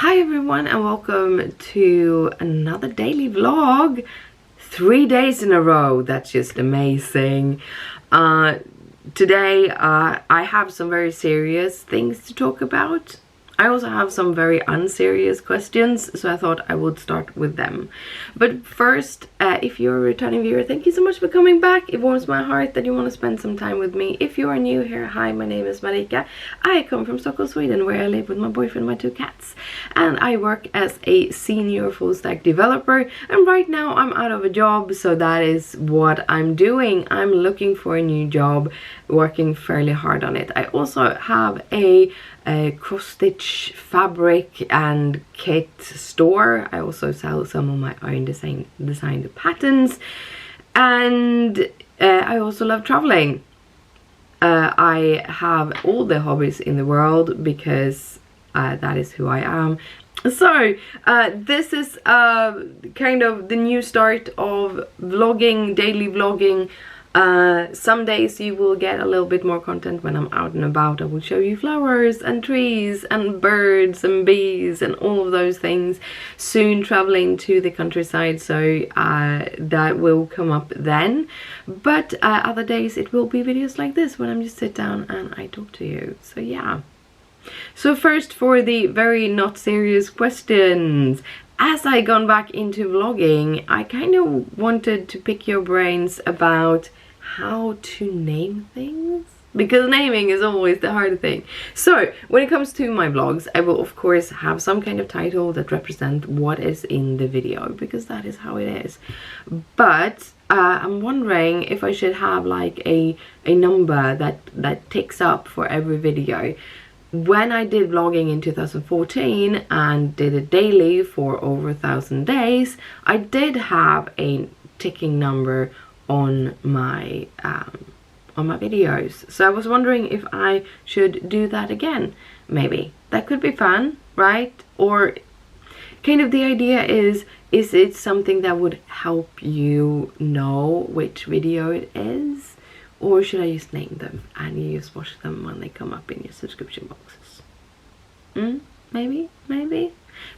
Hi everyone and welcome to another daily vlog. 3 days in a row, that's just amazing. Today I have some very serious things to talk about. I also have some very unserious questions, so I thought I would start with them. But first, if you're a returning viewer, thank you so much for coming back. It warms my heart that you want to spend some time with me. If you are new here, hi, my name is Marika. I come from Stockholm, Sweden, where I live with my boyfriend and my 2 cats. And I work as a senior full-stack developer. And right now I'm out of a job, so that is what I'm doing. I'm looking for a new job, working fairly hard on it. I also have a cross-stitch fabric and kit store. I also sell some of my own designed patterns, and I also love traveling. I have all the hobbies in the world because that is who I am. So this is kind of the new start of vlogging, daily vlogging. Some days you will get a little bit more content when I'm out and about. I will show you flowers and trees and birds and bees and all of those things. Soon traveling to the countryside, so that will come up then. But other days it will be videos like this when I'm just sit down and I talk to you. So yeah. So first, for the very not serious questions. As I gone back into vlogging, I kind of wanted to pick your brains about how to name things, because naming is always the hard thing. So when it comes to my vlogs, I will of course have some kind of title that represent what is in the video, because that is how it is. But I'm wondering if I should have like a number that ticks up for every video. When I did vlogging in 2014 and did it daily for over 1,000 days, I did have a ticking number on my videos. So I was wondering if I should do that again. Maybe that could be fun, right? Or kind of the idea is it something that would help you know which video it is? Or should I just name them and you just watch them when they come up in your subscription boxes? Maybe?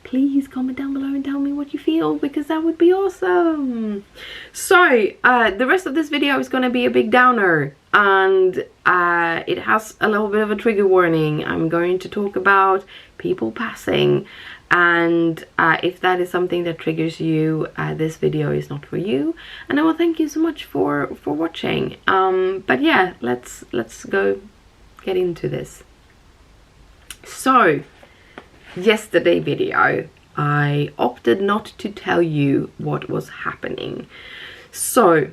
Please comment down below and tell me what you feel, because that would be awesome. So, the rest of this video is going to be a big downer. And it has a little bit of a trigger warning. I'm going to talk about people passing. And if that is something that triggers you, this video is not for you. And I will thank you so much for watching. But yeah, let's go get into this. So, yesterday video, I opted not to tell you what was happening. So,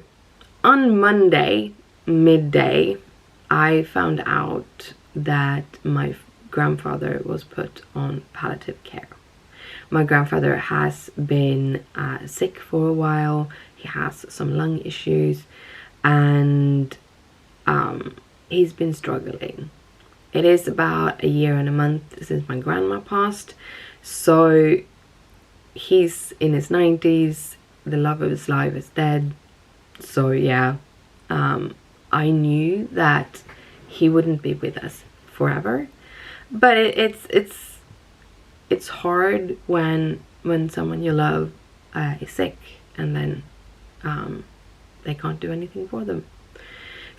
on Monday, midday, I found out that my grandfather was put on palliative care. My grandfather has been sick for a while. He has some lung issues, and he's been struggling. It is about a year and a month since my grandma passed, so he's in his 90s. The love of his life is dead. So yeah, I knew that he wouldn't be with us forever, but it's hard when someone you love is sick and then they can't do anything for them.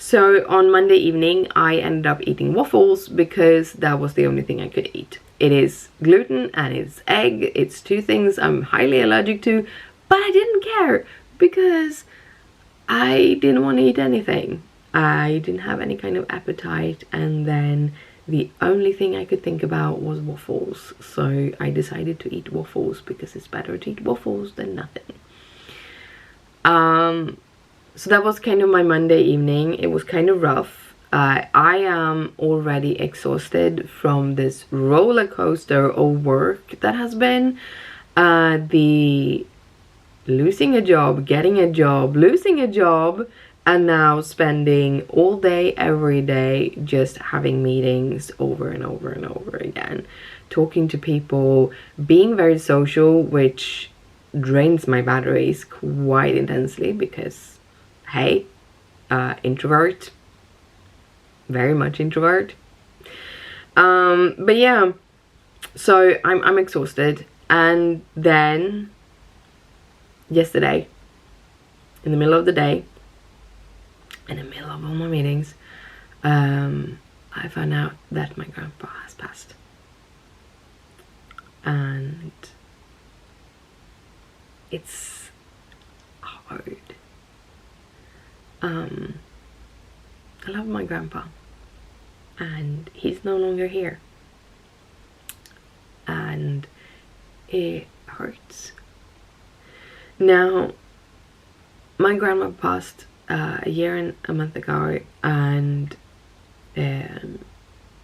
So on Monday evening I ended up eating waffles because that was the only thing I could eat. It is gluten and it's egg. It's 2 things I'm highly allergic to, but I didn't care because I didn't want to eat anything. I didn't have any kind of appetite, and then the only thing I could think about was waffles. So I decided to eat waffles because it's better to eat waffles than nothing. So that was kind of my Monday evening. It was kind of rough. I am already exhausted from this roller coaster of work that has been. The losing a job, getting a job, losing a job, and now spending all day, every day, just having meetings over and over and over again. Talking to people, being very social, which drains my batteries quite intensely because, hey, introvert. Very much introvert. But yeah, So I'm exhausted, and then yesterday, in the middle of the day, in the middle of all my meetings, I found out that my grandpa has passed. And it's hard. I love my grandpa, and he's no longer here, and it hurts. Now, my grandma passed a year and a month ago, and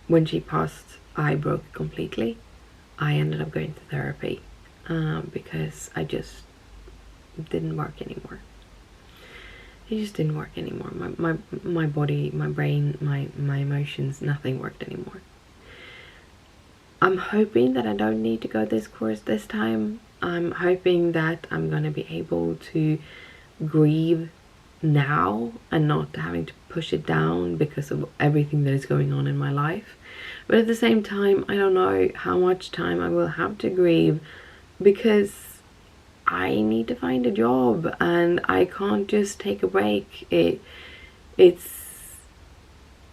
when she passed, I broke completely. I ended up going to therapy because I just didn't work anymore. It just didn't work anymore. My body, my brain, my emotions, nothing worked anymore. I'm hoping that I don't need to go this course this time. I'm hoping that I'm gonna be able to grieve now and not having to push it down because of everything that is going on in my life. But at the same time, I don't know how much time I will have to grieve, because I need to find a job and I can't just take a break. It's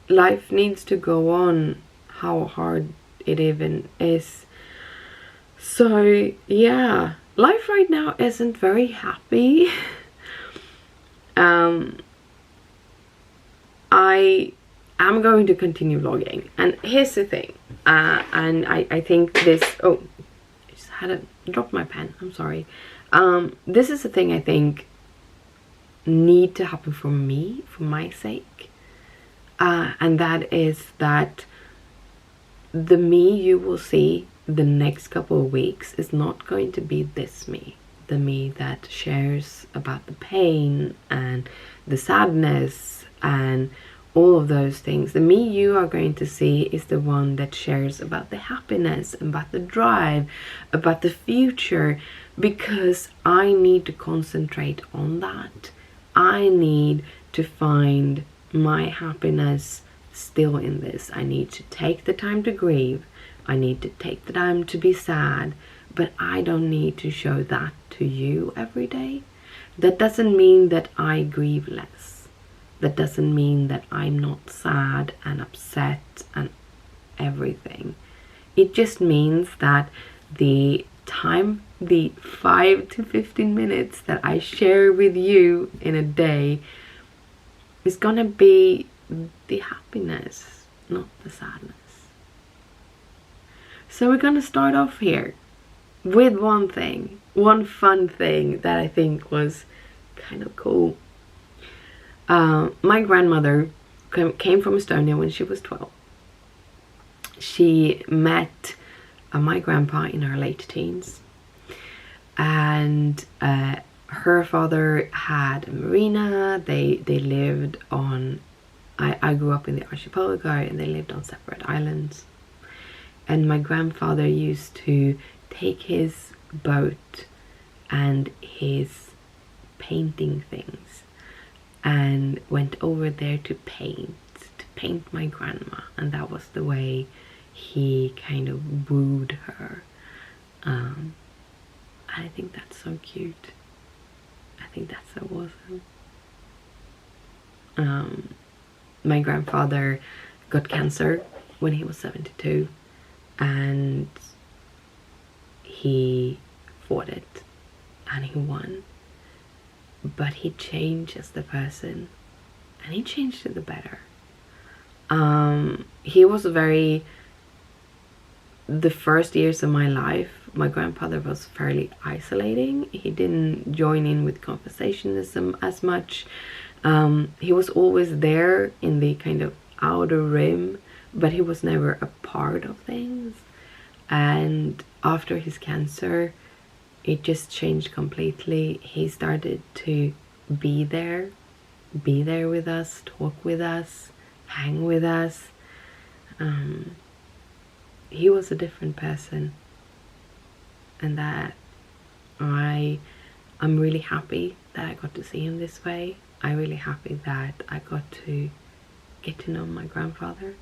life needs to go on, how hard it even is. So yeah, life right now isn't very happy. I am going to continue vlogging, and here's the thing, and I think this, oh, I just had to drop my pen, I'm sorry. This is the thing I think need to happen for me, for my sake, and that is that the me you will see the next couple of weeks is not going to be this me, the me that shares about the pain and the sadness and all of those things. The me you are going to see is the one that shares about the happiness, about the drive, about the future, because I need to concentrate on that. I need to find my happiness still in this. I need to take the time to grieve. I need to take the time to be sad, but I don't need to show that to you every day. That doesn't mean that I grieve less. That doesn't mean that I'm not sad and upset and everything. It just means that the time, the 5 to 15 minutes that I share with you in a day is gonna be the happiness, not the sadness. So we're gonna start off here with one thing, one fun thing that I think was kind of cool. My grandmother came from Estonia when she was 12. She met my grandpa in her late teens, and her father had a marina. They lived on, I grew up in the archipelago, and they lived on separate islands. And my grandfather used to take his boat and his painting things and went over there to paint my grandma, and that was the way he kind of wooed her. I think that's so cute. I think that's so awesome. My grandfather got cancer when he was 72, and he fought it and he won, but he changed as the person, and he changed to the better. He was the first years of my life, my grandfather was fairly isolating. He didn't join in with conversationism as much. He was always there in the kind of outer rim, but he was never a part of things. And after his cancer, it just changed completely. He started to be there with us, talk with us, hang with us. He was a different person, and that I'm really happy that I got to see him this way. I'm really happy that I got to get to know my grandfather.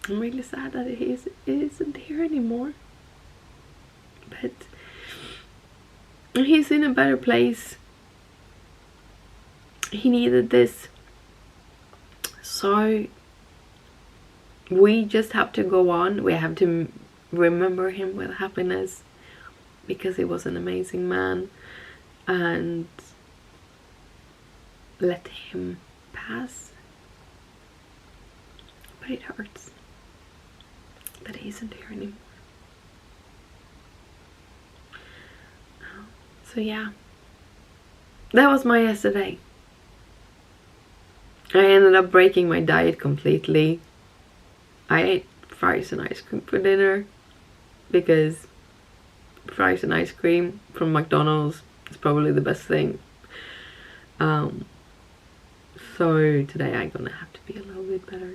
I'm really sad that he isn't here anymore. But he's in a better place. He needed this. So we just have to go on. We have to remember him with happiness, because he was an amazing man, and let him pass. But it hurts that he isn't here anymore. So yeah, that was my yesterday. I ended up breaking my diet completely. I ate fries and ice cream for dinner, because fries and ice cream from McDonald's is probably the best thing. So today I'm gonna have to be a little bit better.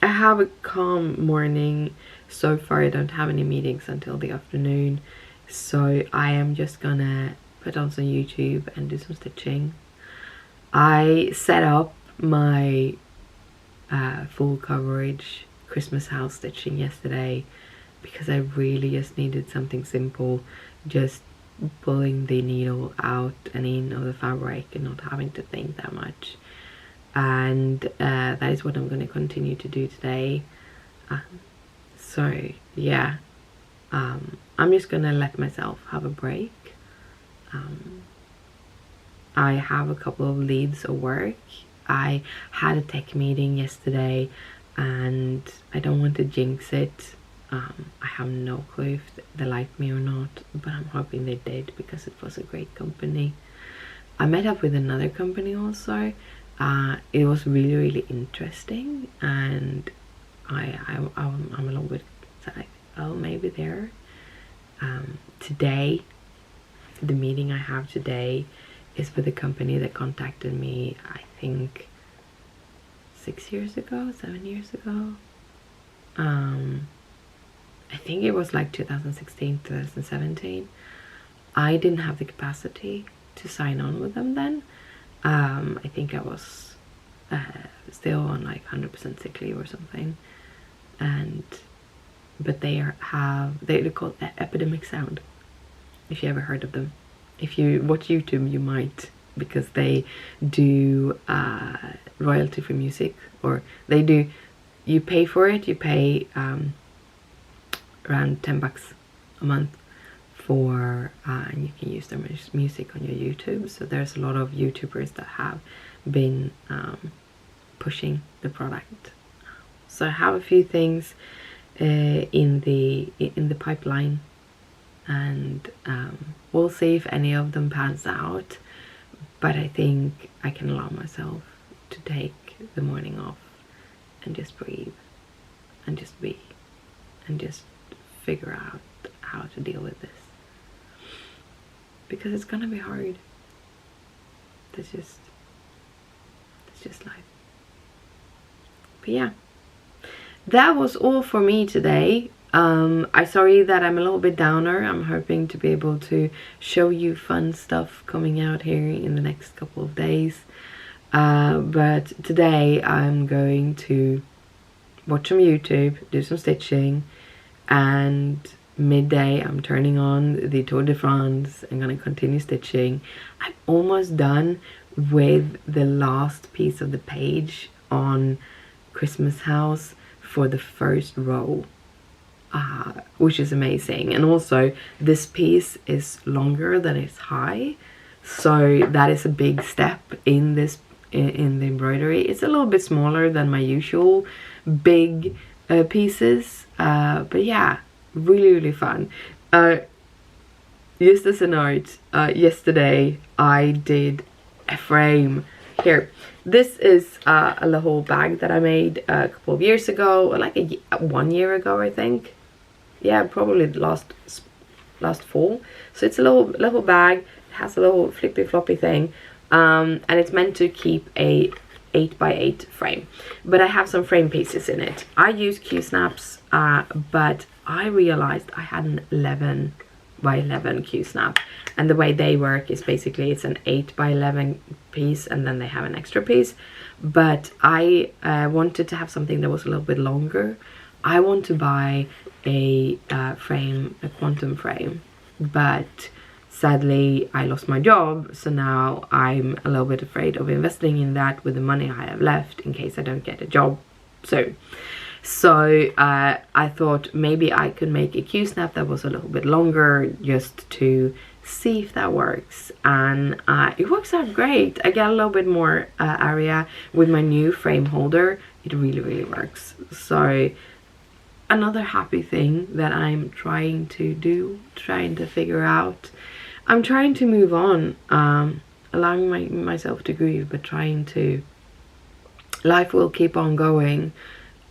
I have a calm morning. So far I don't have any meetings until the afternoon, so I am just gonna put on some YouTube and do some stitching. I set up my full coverage Christmas house stitching yesterday, because I really just needed something simple, just pulling the needle out and in of the fabric and not having to think that much. And that is what I'm going to continue to do today. So yeah, I'm just gonna let myself have a break. I have a couple of leads of work. I had a tech meeting yesterday, and I don't want to jinx it. I have no clue if they liked me or not, but I'm hoping they did, because it was a great company. I met up with another company also. It was really interesting, and I'm a little bit like, oh, maybe there. Today, the meeting I have today is with a company that contacted me, I think 7 years ago. I think it was like 2016, 2017. I didn't have the capacity to sign on with them then. I think I was still on like 100% sick leave or something. But they're called Epidemic Sound, if you ever heard of them. If you watch YouTube, you might, because they do royalty for music, or they do, you pay for it, you pay around $10 a month for, and you can use their music on your YouTube. So there's a lot of YouTubers that have been pushing the product. So I have a few things in the pipeline, and we'll see if any of them pans out. But I think I can allow myself to take the morning off and just breathe and just be and just figure out how to deal with this, because it's gonna be hard. It's just life. But yeah, that was all for me today. I'm sorry that I'm a little bit downer. I'm hoping to be able to show you fun stuff coming out here in the next couple of days. But today I'm going to watch some YouTube, do some stitching, and midday I'm turning on the Tour de France. I'm gonna continue stitching. I'm almost done with the last piece of the page on Christmas house for the first row, which is amazing. And also this piece is longer than it's high, so that is a big step in this in the embroidery. It's a little bit smaller than my usual big pieces, but yeah, really fun. Just as a note, yesterday I did a frame here. This is a little bag that I made a couple of years ago, or like 1 year ago, I think. Yeah, probably last fall. So it's a little bag. It has a little flippy floppy thing, and it's meant to keep a 8x8 frame. But I have some frame pieces in it. I use Q snaps, but I realized I had an 11 by 11 Q snap, and the way they work is basically it's an 8 by 11 piece and then they have an extra piece. But I wanted to have something that was a little bit longer. I want to buy a frame, a quantum frame, but sadly I lost my job, so now I'm a little bit afraid of investing in that with the money I have left in case I don't get a job soon. So I thought maybe I could make a Q-snap that was a little bit longer just to see if that works, and it works out great. I get a little bit more area with my new frame holder. It really works. So another happy thing that I'm trying to do, trying to figure out. I'm trying to move on, allowing myself to grieve, but trying to, life will keep on going,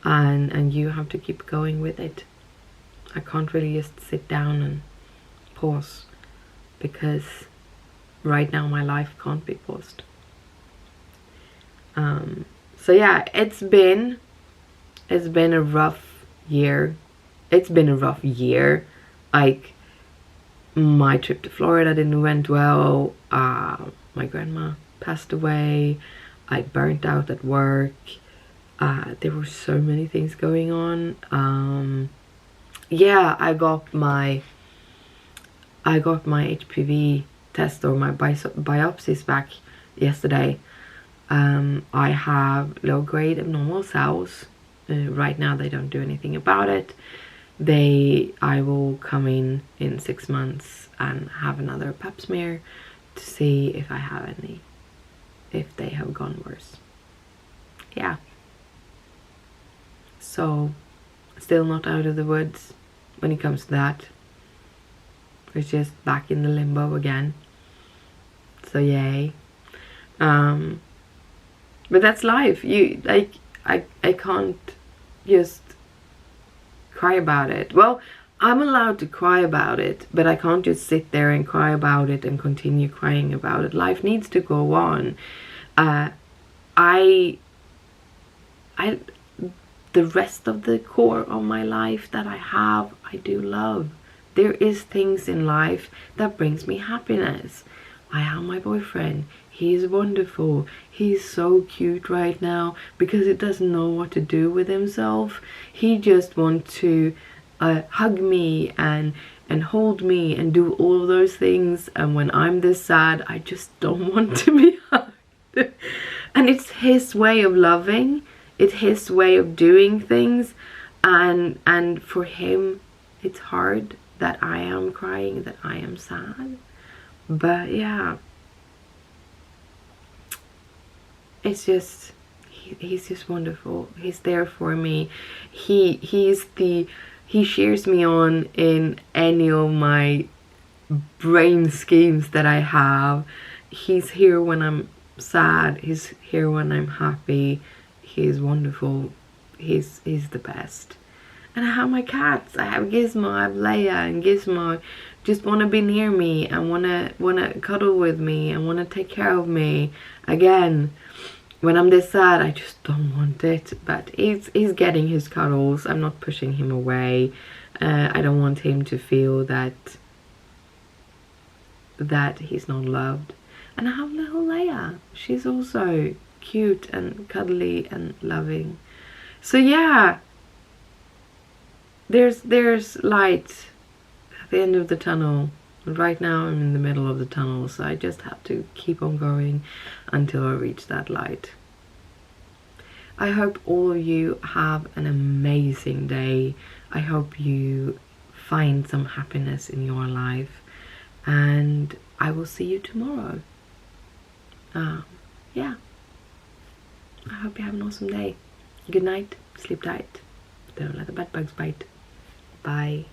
and you have to keep going with it. I can't really just sit down and pause, because right now my life can't be paused. So yeah, it's been a rough year. It's been a rough year. Like, my trip to Florida didn't went well. My grandma passed away. I burnt out at work. There were so many things going on. Yeah, I got my HPV test, or my biopsies, back yesterday. I have low-grade abnormal cells. Right now they don't do anything about it. I will come in 6 months and have another pap smear to see if I have any, if they have gone worse. Yeah. So, still not out of the woods when it comes to that. It's just back in the limbo again. So yay. But that's life. I can't just cry about it. Well, I'm allowed to cry about it, but I can't just sit there and cry about it and continue crying about it. Life needs to go on. The rest of the core of my life that I have, I do love. There is things in life that brings me happiness. I have my boyfriend. He's wonderful. He's so cute right now because he doesn't know what to do with himself. He just wants to hug me and hold me and do all of those things. And when I'm this sad, I just don't want to be hugged. And it's his way of loving. It's his way of doing things. And for him, it's hard that I am crying, that I am sad. But yeah, it's just, he's just wonderful. He's there for me. He cheers me on in any of my brain schemes that I have. He's here when I'm sad. He's here when I'm happy. He's wonderful. He's the best. And I have my cats. I have Gizmo, I have Leia, and Gizmo just want to be near me and want to cuddle with me and want to take care of me. Again, when I'm this sad, I just don't want it. But he's getting his cuddles. I'm not pushing him away. I don't want him to feel that he's not loved. And I have little Leia. She's also cute and cuddly and loving. So yeah, there's light at the end of the tunnel. Right now I'm in the middle of the tunnel, so I just have to keep on going until I reach that light. I hope all of you have an amazing day. I hope you find some happiness in your life, and I will see you tomorrow. Yeah, I hope you have an awesome day. Good night, sleep tight, don't let the bed bugs bite. Bye.